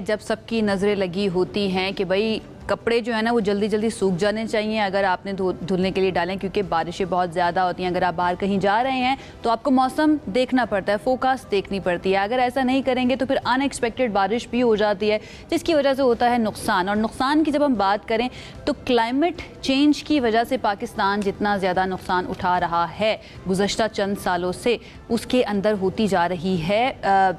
जब सबकी नज़रें लगी होती हैं कि भाई कपड़े जो है ना वो जल्दी जल्दी सूख जाने चाहिए अगर आपने धुलने के लिए डालें, क्योंकि बारिशें बहुत ज़्यादा होती हैं। अगर आप बाहर कहीं जा रहे हैं तो आपको मौसम देखना पड़ता है, फोकास्ट देखनी पड़ती है। अगर ऐसा नहीं करेंगे तो फिर अनएक्सपेक्टेड बारिश भी हो जाती है, जिसकी वजह से होता है नुकसान। और नुकसान की जब हम बात करें तो क्लाइमेट चेंज की वजह से पाकिस्तान जितना ज़्यादा नुकसान उठा रहा है गुज़श्ता चंद सालों से, उसके अंदर होती जा रही है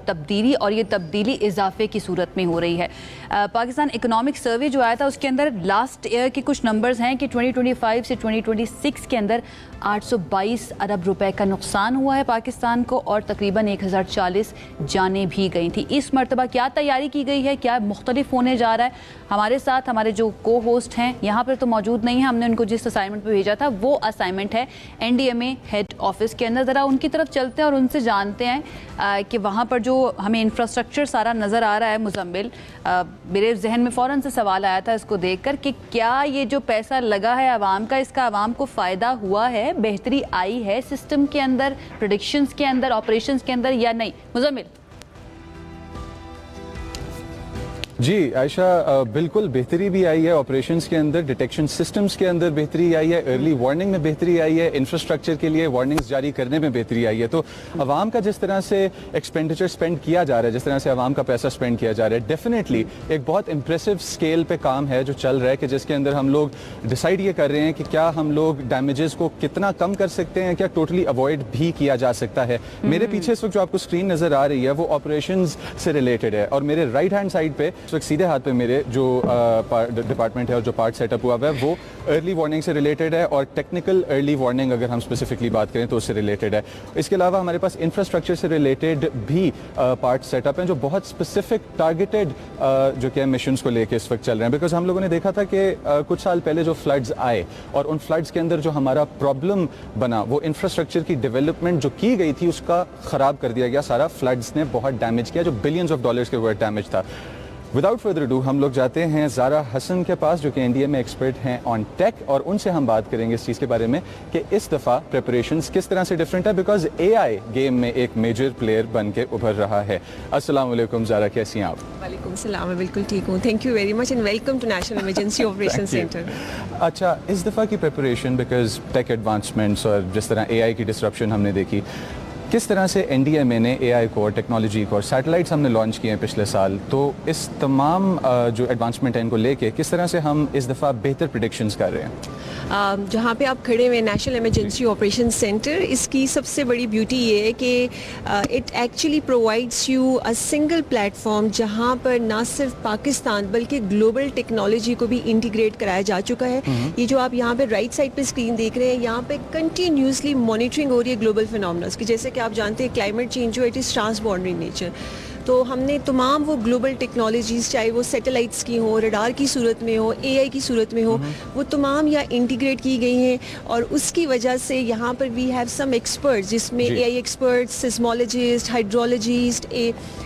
तब्दीली, और ये तब्दीली इजाफे की सूरत में हो रही है। पाकिस्तान इकोनॉमिक सर्वे जो आया था उसके अंदर लास्ट ईयर के कुछ नंबर्स हैं कि 2025 से 2026 के अंदर 822 अरब रुपए का नुकसान हुआ है पाकिस्तान को, और तकरीबन 1040 जानें भी गई थी। इस मरतबा क्या तैयारी की गई है, क्या मुख्तलिफ होने जा रहा है? हमारे साथ हमारे जो को होस्ट हैं यहाँ पर तो मौजूद नहीं है, हमने उनको जिस असाइनमेंट पर भेजा था वो असाइनमेंट है NDMA हेड ऑफिस के अंदर। ज़रा उनकी तरफ चलते हैं और उनसे जानते हैं कि वहाँ पर जो हमें इंफ्रास्ट्रक्चर सारा नज़र आ रहा है। मुजम्मिल, मेरे जहन में फ़ौरन से सवाल आया था इसको देखकर कि क्या ये जो पैसा लगा है आवाम का, इसका आवाम को फ़ायदा हुआ है, बेहतरी आई है सिस्टम के अंदर, प्रेडिक्शंस के अंदर, ऑपरेशंस के अंदर या नहीं? मुजम्मिल। जी आयशा, बिल्कुल बेहतरी भी आई है ऑपरेशंस के अंदर, डिटेक्शन सिस्टम्स के अंदर बेहतरी आई है, अर्ली वार्निंग में बेहतरी आई है, इंफ्रास्ट्रक्चर के लिए वार्निंग्स जारी करने में बेहतरी आई है। तो आवाम का जिस तरह से एक्सपेंडिचर स्पेंड किया जा रहा है, जिस तरह से आवाम का पैसा स्पेंड किया जा रहा है, डेफिनेटली एक बहुत इंप्रेसिव स्केल पे काम है जो चल रहा है, कि जिसके अंदर हम लोग डिसाइड ये कर रहे हैं कि क्या हम लोग डैमेजेस को कितना कम कर सकते हैं, क्या टोटली अवॉइड भी किया जा सकता है। मेरे पीछे इस वक्त जो आपको स्क्रीन नजर आ रही है वो ऑपरेशंस से रिलेटेड है, और मेरे राइट हैंड साइड पे इस वक्त सीधे हाथ पे मेरे जो डिपार्टमेंट है और जो पार्ट सेटअप हुआ है वो अर्ली वार्निंग से रिलेटेड है, और टेक्निकल अर्ली वार्निंग अगर हम स्पेसिफिकली बात करें तो उससे रिलेटेड है। इसके अलावा हमारे पास इंफ्रास्ट्रक्चर से रिलेटेड भी पार्ट सेटअप हैं जो बहुत स्पेसिफिक टारगेटेड जो कि मिशंस को लेके इस वक्त चल रहे हैं। बिकॉज हम लोगों ने देखा था कि कुछ साल पहले जो फ्लड्स आए और उन फ्लड्स के अंदर जो हमारा प्रॉब्लम बना वो इंफ्रास्ट्रक्चर की डेवलपमेंट जो की गई थी उसका ख़राब कर दिया गया सारा। फ्लड्स ने बहुत डैमेज किया, जो बिलियंस ऑफ डॉलर्स के वर्थ डैमेज था। विदाउट फर्दर डू हम लोग जाते हैं ज़ारा हसन के पास जो कि NDMA एक्सपर्ट हैं ऑन टेक, और उनसे हम बात करेंगे इस चीज़ के बारे में कि इस दफ़ा प्रिपरेशंस किस तरह से डिफरेंट है, बिकॉज AI गेम में एक मेजर प्लेयर बन के उभर रहा है। अस्सलाम वालेकुम ज़ारा, कैसी हैं आप? वालेकुम सलाम, मैं बिल्कुल ठीक हूँ। Thank you very much and welcome to national emergency operation centre. अच्छा, इस दफ़ा की प्रिपरेशन बिकॉज टेक एडवांसमेंट्स और जिस तरह AI की डिस्ट्रप्शन हमने देखी, किस तरह से NDMA ने AI को और टेक्नोलॉजी को और सैटेलाइट्स हमने लॉन्च किए हैं पिछले साल, तो इस तमाम जो एडवांसमेंट है इनको लेके किस तरह से हम इस दफ़ा बेहतर प्रेडिक्शंस कर रहे हैं? जहाँ पे आप खड़े हुए नेशनल इमरजेंसी ऑपरेशन सेंटर, इसकी सबसे बड़ी ब्यूटी ये है कि it actually provides you a single platform जहाँ पर ना सिर्फ पाकिस्तान बल्कि ग्लोबल टेक्नोलॉजी को भी इंटीग्रेट कराया जा चुका है। ये जो आप यहाँ पे राइट साइड पे स्क्रीन देख रहे हैं, यहाँ पे कंटिन्यूसली मॉनिटरिंग हो रही है ग्लोबल फिनोमेनस की। जैसे कि आप जानते हैं क्लाइमेट चेंज जो इट इज़ ट्रांसबॉर्डरी नेचर, तो हमने तमाम वो ग्लोबल टेक्नोलॉजीज़, चाहे वो सैटेलाइट्स की हो, रडार की सूरत में हो, AI की सूरत में हो, वो तमाम यहाँ इंटीग्रेट की गई हैं। और उसकी वजह से यहाँ पर वी हैव सम एक्सपर्ट्स, जिसमें AI experts, seismologist, hydrologist,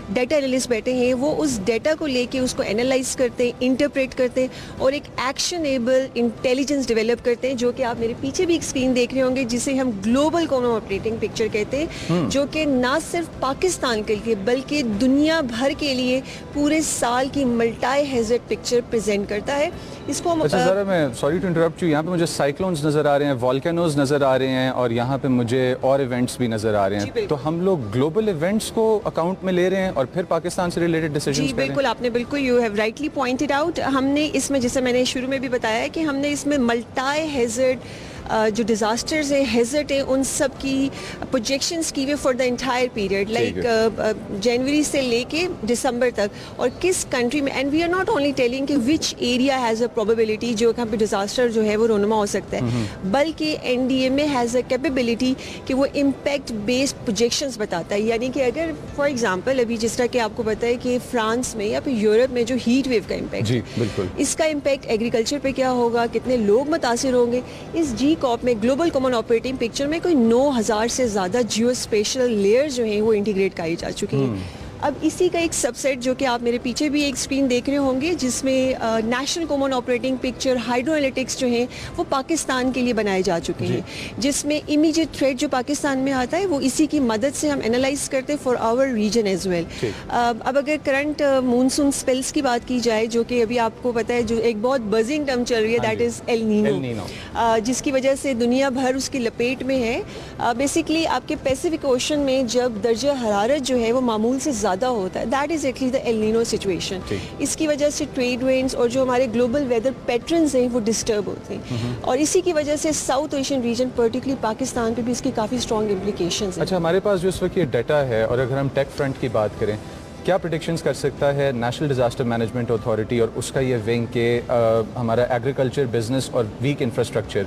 data analyst बैठे हैं। वो उस डाटा को लेके उसको एनालाइज करते हैं, इंटरप्रेट करते हैं और एक एक्शनेबल इंटेलिजेंस डेवलप करते हैं, जो कि आप मेरे पीछे भी एक स्क्रीन देख रहे होंगे, जिसे हम ग्लोबल कॉमन ऑपरेटिंग पिक्चर कहते हैं, जो कि ना सिर्फ पाकिस्तान के लिए बल्कि दुनिया भर के लिए पूरे साल की मल्टी हैज़र्ड पिक्चर प्रेजेंट करता है। इसको हम अच्छा ज़रा, मैं सॉरी टू इंटरप्ट यू, यहाँ पे मुझे साइक्लोन्स नज़र आ रहे हैं, वॉल्केनोज नज़र आ रहे हैं, और यहाँ पे मुझे और इवेंट्स भी नज़र आ रहे हैं। तो हम लोग ग्लोबल इवेंट्स को अकाउंट में ले रहे हैं और फिर पाकिस्तान से रिलेटेड डिसीजंस कर रहे हैं? बिल्कुल, आपने बिल्कुल, you have rightly pointed out. हमने इसमें, जैसे मैंने शुरू में भी बताया है, कि हमने इसमें मल्टी हैज़र्ड जो डिज़ास्टर्स हैं, हैज़र्ड है, उन सब की प्रोजेक्शंस की हुई for the entire period, like जनवरी से लेके दिसंबर तक, और किस कंट्री में। And we are not only telling कि which area has a probability जो यहाँ पे डिज़ास्टर जो है वो रोनुमा हो सकता है, बल्कि NDMA हैज़ अ कैपेबिलिटी कि वो इम्पैक्ट बेस्ड प्रोजेक्शंस बताता है। यानी कि अगर फॉर एग्जांपल अभी जिस तरह कि आपको पता है कि फ्रांस में या फिर यूरोप में जो हीट वेव का इम्पैक्ट, जी बिल्कुल, इसका इम्पैक्ट एग्रीकल्चर पे क्या होगा, कितने लोग मुतासिर होंगे, इस GCOP में ग्लोबल कॉमन ऑपरेटिंग पिक्चर में कोई 9000 से ज़्यादा जियो स्पेशल लेयर्स जो हैं वो इंटीग्रेट करी जा चुकी हैं। अब इसी का एक सबसेट जो कि आप मेरे पीछे भी एक स्क्रीन देख रहे होंगे, जिसमें national common operating picture hydro analytics जो हैं वो पाकिस्तान के लिए बनाए जा चुके हैं, जिसमें इमीडिएट थ्रेट जो पाकिस्तान में आता है वो इसी की मदद से हम एनालाइज करते हैं for our region as well. अब अगर करंट मानसून स्पेल्स की बात की जाए, जो कि अभी आपको पता है जो एक बहुत बजिंग टर्म चल रही है, दैट इज़ एल नीनो, जिसकी वजह से दुनिया भर उसकी लपेट में है। बेसिकली आपके पैसिफिक ओशन में जब दर्जा हरारत जो है वो मामूल से ज़्यादा होता है, that is actually the El Nino situation. इसकी वजह से ट्रेड विंड्स और जो हमारे ग्लोबल वेदर पैटर्न्स हैं वो डिस्टर्ब होते हैं, और इसी की वजह से south Asian region particularly Pakistan पे भी इसकी काफ़ी स्ट्रॉन्ग इम्प्लीकेशंस हैं। अच्छा, हमारे पास जो इस वक्त ये डाटा है, और अगर हम टेक फ्रंट की बात करें, क्या प्रेडिक्शंस कर सकता है नेशनल डिजास्टर मैनेजमेंट अथॉरिटी और उसका ये विंग के हमारा एग्रीकल्चर, बिजनेस और वीक इंफ्रास्ट्रक्चर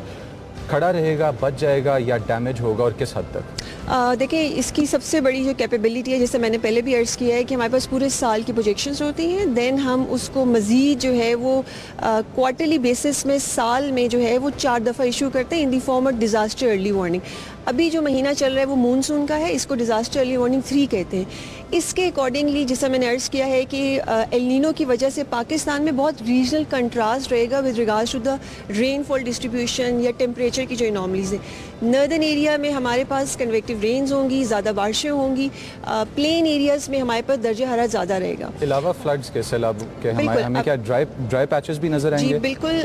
खड़ा रहेगा, बच जाएगा या डैमेज होगा, और किस हद तक? देखिए, इसकी सबसे बड़ी जो कैपेबिलिटी है, जैसे मैंने पहले भी अर्ज़ किया है कि हमारे पास पूरे साल की प्रोजेक्शंस होती हैं, देन हम उसको मज़ीद जो है वो क्वार्टरली बेसिस में साल में जो है वो 4 दफ़ा इशू करते हैं in the form of disaster early warning. अभी जो महीना चल रहा है वो मानसून का है, इसको डिज़ास्टर अर्ली वार्निंग 3 कहते हैं। इसके अकॉर्डिंगली जैसा मैंने अर्ज़ किया है कि एल नीनो की वजह से पाकिस्तान में बहुत रीजनल कंट्रास्ट रहेगा with regards to the rainfall distribution या टेम्परेचर की जो इनॉमलीज हैं। नर्दर्न एरिया में हमारे पास कन्वेक्टिव रेन्स होंगी, ज़्यादा बारिशें होंगी, प्लेन एरियाज़ में हमारे पास दर्जा हरारत ज़्यादा रहेगा। अलावा फ्लड्स के, सैलाब के, हमें क्या ड्राई पैचेस भी नजर आएंगे? जी बिल्कुल,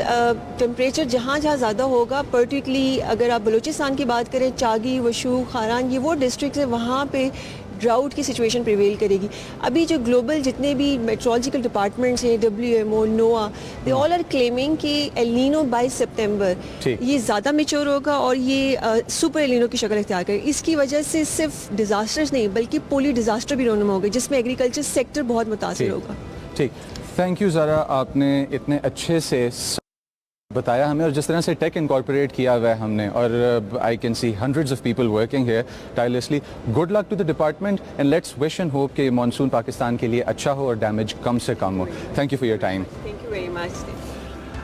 टेम्परेचर जहाँ जहाँ ज़्यादा होगा, पर्टिकुलरली अगर आप बलूचिस्तान की बात करें, चागी, वशू, खारान, ये वो डिस्ट्रिक्ट है, वहाँ पे ड्राउट की सिचुएशन प्रिवेल करेगी। अभी जो ग्लोबल जितने भी मेट्रोलॉजिकल डिपार्टमेंट्स हैं, WMO, NOAA, they all are claiming कि एल नीनो बाय सितंबर ये ज़्यादा मैच्योर होगा और ये सुपर एल नीनो की शक्ल इख्तियार करेगा। इसकी वजह से सिर्फ डिज़ास्टर्स नहीं बल्कि पोली डिज़ास्टर भी रोनमा होगा, जिसमें एग्रीकल्चर सेक्टर बहुत मुतासिर होगा। ठीक, थैंक यू ज़ारा, आपने इतने अच्छे से बताया हमें, और जिस तरह से टेक इनकॉर्पोरेट किया हुआ है हमने, और I can see hundreds of people working here tirelessly. Good luck to the department and let's wish and hope कि मानसून पाकिस्तान के लिए अच्छा हो और डैमेज कम से कम हो। Thank you for your time. Thank you very much.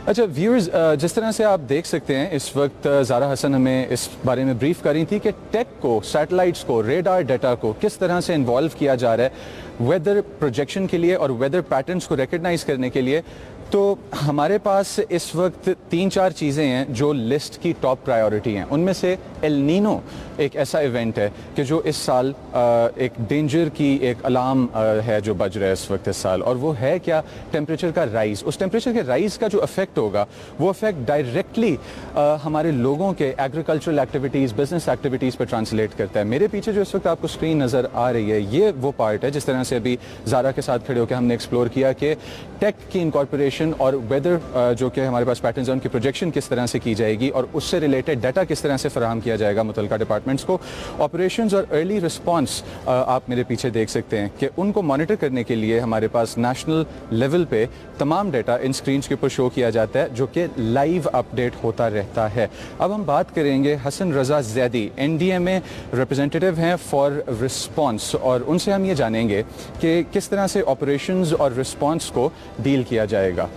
अच्छा व्यूअर्स, जिस तरह से आप देख सकते हैं इस वक्त ज़ारा हसन हमें इस बारे में ब्रीफ कर रही थी कि टेक को, सैटेलाइट्स को, रेडार डाटा को किस तरह से इन्वॉल्व किया जा रहा है वेदर प्रोजेक्शन के लिए और वेदर पैटर्न्स को रिकग्नाइज करने के लिए। तो हमारे पास इस वक्त 3-4 चीज़ें हैं जो लिस्ट की टॉप प्रायोरिटी हैं। उनमें से एल नीनो एक ऐसा इवेंट है कि जो इस साल एक डेंजर की एक अलार्म है जो बज रहा है इस वक्त इस साल, और वो है क्या? टेम्परेचर का राइज। उस टेम्परेचर के राइज का जो इफेक्ट होगा वो इफेक्ट डायरेक्टली हमारे लोगों के एग्रीकल्चरल एक्टिविटीज़, बिजनेस एक्टिविटीज़ पर ट्रांसलेट करता है। मेरे पीछे जो इस वक्त आपको स्क्रीन नज़र आ रही है, ये वो पार्ट है जिस तरह से अभी ज़ारा के साथ खड़े होकर हमने एक्सप्लोर किया कि टेक की इनकॉर्पोरेशन और वेदर जो कि हमारे पास पैटर्न्स हैं उनकी प्रोजेक्शन किस तरह से की जाएगी और उससे रिलेटेड डाटा किस तरह से फराहम किया जाएगा मुतलका डिपार्टमेंट्स को। ऑपरेशंस और अर्ली रिस्पांस आप मेरे पीछे देख सकते हैं कि उनको मॉनिटर करने के लिए हमारे पास नेशनल लेवल पे तमाम डाटा इन स्क्रीन्स के ऊपर शो किया जाता है जो कि लाइव अपडेट होता रहता है। अब हम बात करेंगे हसन रजा जैदी, NDMA रिप्रेजेंटेटिव हैं फॉर रिस्पांस, और उनसे हम ये जानेंगे कि किस तरह से ऑपरेशंस और रिस्पांस को डील किया जाएगा।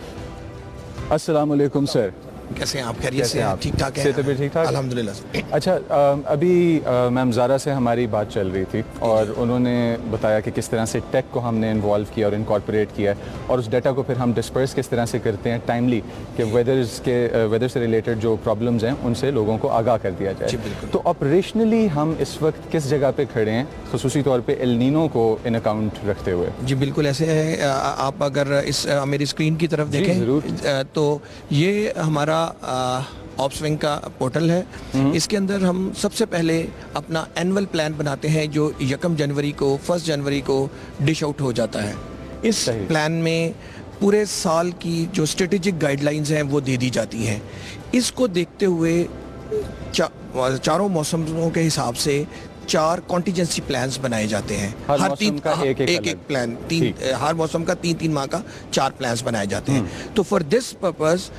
अस्सलाम वालेकुम सर, कैसे हैं आप? खैरियत से हैं? ठीक ठाक है? तबीयत ठीक ठाक? अल्हम्दुलिल्लाह। अच्छा, अभी मैम ज़ारा से हमारी बात चल रही थी और उन्होंने बताया कि किस तरह से टेक को हमने इन्वॉल्व किया और इनकॉर्पोरेट किया और उस डाटा को फिर हम डिस्पर्स किस तरह से करते हैं टाइमली कि वेदर से रिलेटेड जो प्रॉब्लम्स हैं उनसे लोगों को आगाह कर दिया जाए। तो ऑपरेशनली हम इस वक्त किस जगह पे खड़े हैं, खुसूसी तौर पे एल नीनो को इन अकाउंट रखते हुए? जी बिल्कुल ऐसे है। आप अगर इस मेरी स्क्रीन की तरफ देखें तो ये हमारा ऑप्सविंग का पोर्टल है। इसके अंदर हम सबसे पहले अपना एनुअल प्लान बनाते हैं जो 1 जनवरी को डिश आउट हो जाता है। इस प्लान में पूरे साल की जो स्ट्रेटेजिक गाइडलाइंस हैं वो दे दी जाती हैं। इसको देखते हुए चारों मौसमों के हिसाब से 4 कॉन्टीजेंसी प्लान्स बनाए जाते हैं। हर 3 का एक प्लान, हर मौसम का 3-3 माह का 4 प्लान्स बनाए जाते हैं। तो फॉर दिस पर्पस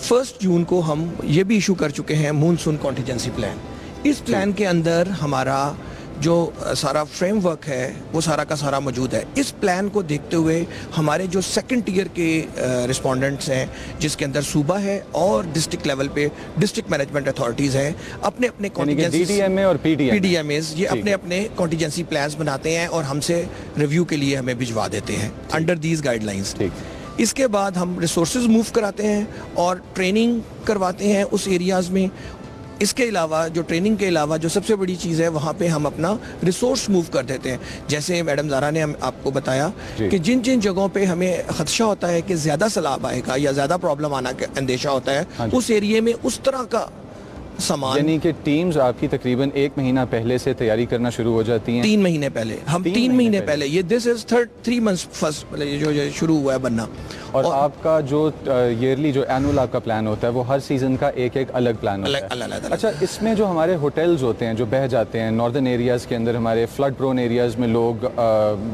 1 जून को हम ये भी इशू कर चुके हैं मानसून कॉन्टीजेंसी प्लान। इस प्लान के अंदर हमारा जो सारा फ्रेमवर्क है वो सारा का सारा मौजूद है। इस प्लान को देखते हुए हमारे जो सेकंड टियर के रिस्पोंडेंट्स हैं, जिसके अंदर सूबा है और डिस्ट्रिक्ट लेवल पे डिस्ट्रिक्ट मैनेजमेंट अथॉरिटीज़ हैं, अपने अपने DDMA और PDMAs ये अपने अपने कॉन्टीजेंसी प्लान्स बनाते हैं और हमसे रिव्यू के लिए हमें भिजवा देते हैं अंडर दीज गाइडलाइंस। इसके बाद हम रिसोर्सेज मूव कराते हैं और ट्रेनिंग करवाते हैं उस एरियाज़ में। इसके अलावा जो ट्रेनिंग के अलावा जो सबसे बड़ी चीज़ है, वहाँ पे हम अपना रिसोर्स मूव कर देते हैं। जैसे मैडम ज़ारा ने आपको बताया कि जिन जिन जगहों पे हमें खदशा होता है कि ज़्यादा सैलाब आएगा या ज़्यादा प्रॉब्लम आना का अंदेशा होता है, उस एरिए में उस तरह का सामान, यानी कि टीम्स आपकी तकरीबन 1 महीना पहले से तैयारी करना शुरू हो जाती हैं। 3 महीने पहले हम 3 महीने पहले ये दिस इज 3 months फर्स्ट जो शुरू हुआ है बनना। और आपका जो ईयरली जो एनुअल आपका प्लान होता है वो हर सीजन का एक एक अलग प्लान होता है। अलग। अच्छा, इसमें जो हमारे होटल्स होते हैं जो बह जाते हैं नॉर्दर्न एरियाज़ के अंदर, हमारे फ्लड प्रोन एरियाज़ में लोग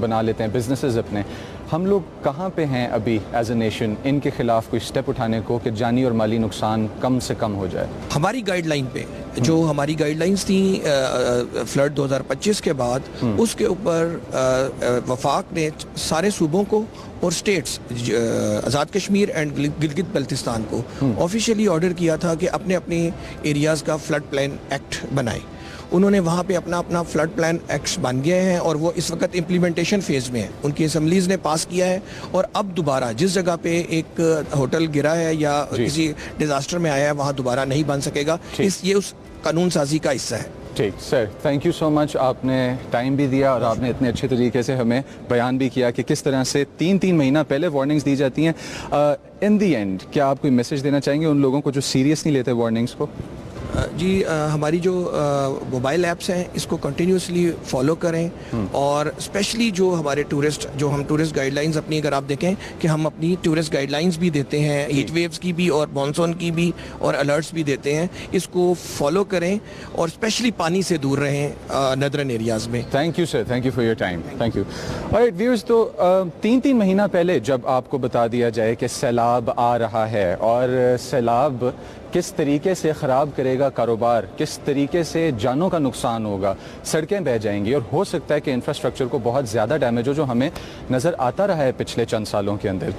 बना लेते हैं बिजनेसेस अपने, हम लोग कहाँ पे हैं अभी एज ए नेशन इनके खिलाफ कोई स्टेप उठाने को कि जानी और माली नुकसान कम से कम हो जाए? हमारी गाइडलाइन पे जो हमारी गाइडलाइंस थी फ्लड 2025 के बाद, उसके ऊपर वफाक ने सारे सूबों को और स्टेट्स आज़ाद कश्मीर एंड गिलगित बल्तिस्तान को ऑफिशियली ऑर्डर किया था कि अपने अपने एरियाज़ का फ्लड प्लान एक्ट बनाए। उन्होंने वहाँ पे अपना अपना फ्लड प्लान एक्ट्स बन गए हैं और वो इस वक्त इम्प्लीमेंटेशन फेज़ में है। उनकी असम्बलीज़ ने पास किया है और अब दोबारा जिस जगह पे एक होटल गिरा है या किसी डिज़ास्टर में आया है, वहाँ दोबारा नहीं बन सकेगा। ये उस कानून साजी का हिस्सा है। ठीक sir, thank you so much. आपने टाइम भी दिया और आपने इतने अच्छे तरीके से हमें बयान भी किया कि किस तरह से 3 महीना पहले वार्निंग्स दी जाती हैं। इन दी एंड क्या आप कोई मैसेज देना चाहेंगे उन लोगों को जो सीरियस नहीं लेते वार्निंग्स को? जी, हमारी जो मोबाइल ऐप्स हैं इसको कंटिन्यूसली फॉलो करें और स्पेशली जो हमारे हम टूरिस्ट गाइडलाइंस अपनी, अगर आप देखें कि हम अपनी टूरिस्ट गाइडलाइंस भी देते हैं, हीट वेव्स की भी और मॉनसून की भी, और अलर्ट्स भी देते हैं। इसको फॉलो करें और स्पेशली पानी से दूर रहें नदरन एरियाज़ में। Thank you sir, thank you for your time, thank you. Alright viewers, तो 3 महीना पहले जब आपको बता दिया जाए कि सैलाब आ रहा है और सैलाब किस तरीके से ख़राब करेगा कारोबार, किस तरीके से जानों का नुकसान होगा, सड़कें बह जाएंगी और हो सकता है कि इंफ्रास्ट्रक्चर को बहुत ज़्यादा डैमेज हो, जो हमें नज़र आता रहा है पिछले चंद सालों के अंदर।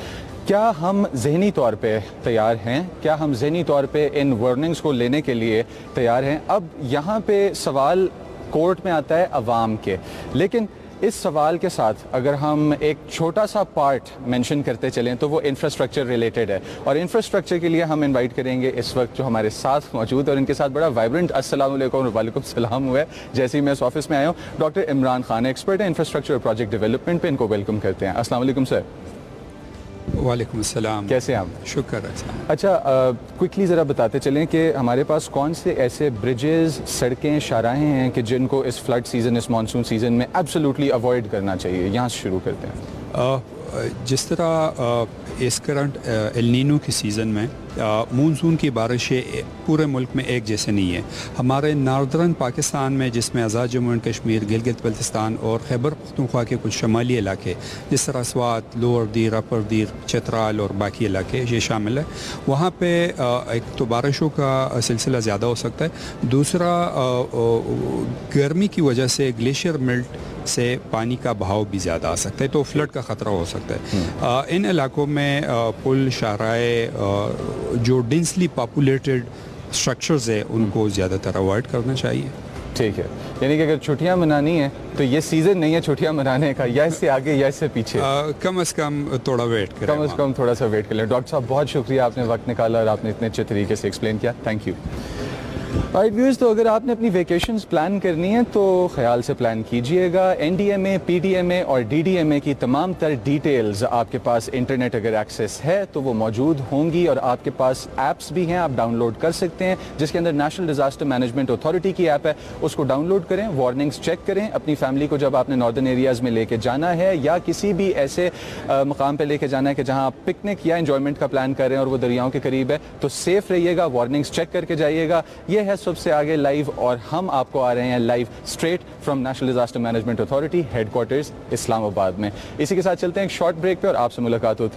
क्या हम ज़हनी तौर पे तैयार हैं? क्या हम ज़हनी तौर पे इन वार्निंग्स को लेने के लिए तैयार हैं? अब यहाँ पे सवाल कोर्ट में आता है अवाम के, लेकिन इस सवाल के साथ अगर हम एक छोटा सा पार्ट मेंशन करते चलें तो वो इंफ्रास्ट्रक्चर रिलेटेड है। और इंफ्रास्ट्रक्चर के लिए हम इनवाइट करेंगे इस वक्त जो हमारे साथ मौजूद, और इनके साथ बड़ा वाइब्रेंट अस्सलाम वालेकुम और वालेकुम सलाम हुआ है जैसे ही मैं इस ऑफिस में आया हूँ। डॉक्टर इमरान खान एक्सपर्ट है इंफ्रास्ट्रक्चर और प्रोजेक्ट डेवलपमेंट पे, इनको वेलकम करते हैं। अस्सलाम वालेकुम सर। वालेकुम अस्सलाम। कैसे हैं आप? शुक्र है। अच्छा, क्विकली ज़रा बताते चलें कि हमारे पास कौन से ऐसे ब्रिजेस, सड़कें, शाहराहें हैं कि जिनको इस फ्लड सीज़न, इस मानसून सीज़न में एब्सोल्युटली अवॉइड करना चाहिए? यहाँ से शुरू करते हैं। जिस तरह इस करंट एल नीनो के सीज़न में मानसून की बारिशें पूरे मुल्क में एक जैसे नहीं है। हमारे नॉर्दर्न पाकिस्तान में, जिसमें आज़ाद जम्मू एंड कश्मीर, गिलगित बल्तिस्तान और खैबर पख्तूनख्वा के कुछ शमाली इलाके, जिस तरह स्वात, लोअर दीर, अपर दीर, चतराल और बाकी इलाके ये शामिल है, वहाँ पे एक तो बारिशों का सिलसिला ज़्यादा हो सकता है। दूसरा, गर्मी की वजह से ग्लेशियर मेल्ट से पानी का बहाव भी ज़्यादा आ सकता है, तो फ्लड का ख़तरा हो सकता है। इन इलाकों में पुल, शाहराए, जो डेंसली पॉपुलेटेड स्ट्रक्चर्स है उनको ज़्यादातर अवॉइड करना चाहिए। ठीक है, यानी कि अगर छुट्टियां मनानी है तो ये सीज़न नहीं है छुट्टियां मनाने का, या इससे आगे या इससे पीछे कम से कम थोड़ा वेट करें, कम से कम थोड़ा सा वेट कर लें। डॉक्टर साहब, बहुत शुक्रिया, आपने वक्त निकाला और आपने इतने अच्छे तरीके से एक्सप्लेन किया, थैंक यू। राइट व्यूअर्स, तो अगर आपने अपनी वेकेशंस प्लान करनी है तो ख्याल से प्लान कीजिएगा। NDMA, PDMA और DDMA की तमाम तर डिटेल्स आपके पास इंटरनेट अगर एक्सेस है तो वो मौजूद होंगी, और आपके पास ऐप्स भी हैं, आप डाउनलोड कर सकते हैं, जिसके अंदर नेशनल डिजास्टर मैनेजमेंट अथॉरिटी की ऐप है, उसको डाउनलोड करें, वार्निंग्स चेक करें। अपनी फैमिली को जब आपने नॉर्दर्न एरियाज़ में लेके जाना है या किसी भी ऐसे मकाम पे लेके जाना है कि जहां आप पिकनिक या एंजॉयमेंट का प्लान कर रहे हैं और वो दरियाओं के करीब है, तो सेफ रहिएगा, वार्निंग्स चेक करके जाइएगा। ये है सबसे आगे लाइव, और हम आपको आ रहे हैं live straight from national disaster management authority headquarters Islamabad में। इसी के साथ चलते हैं एक शॉर्ट ब्रेक पे और आपसे मुलाकात होती है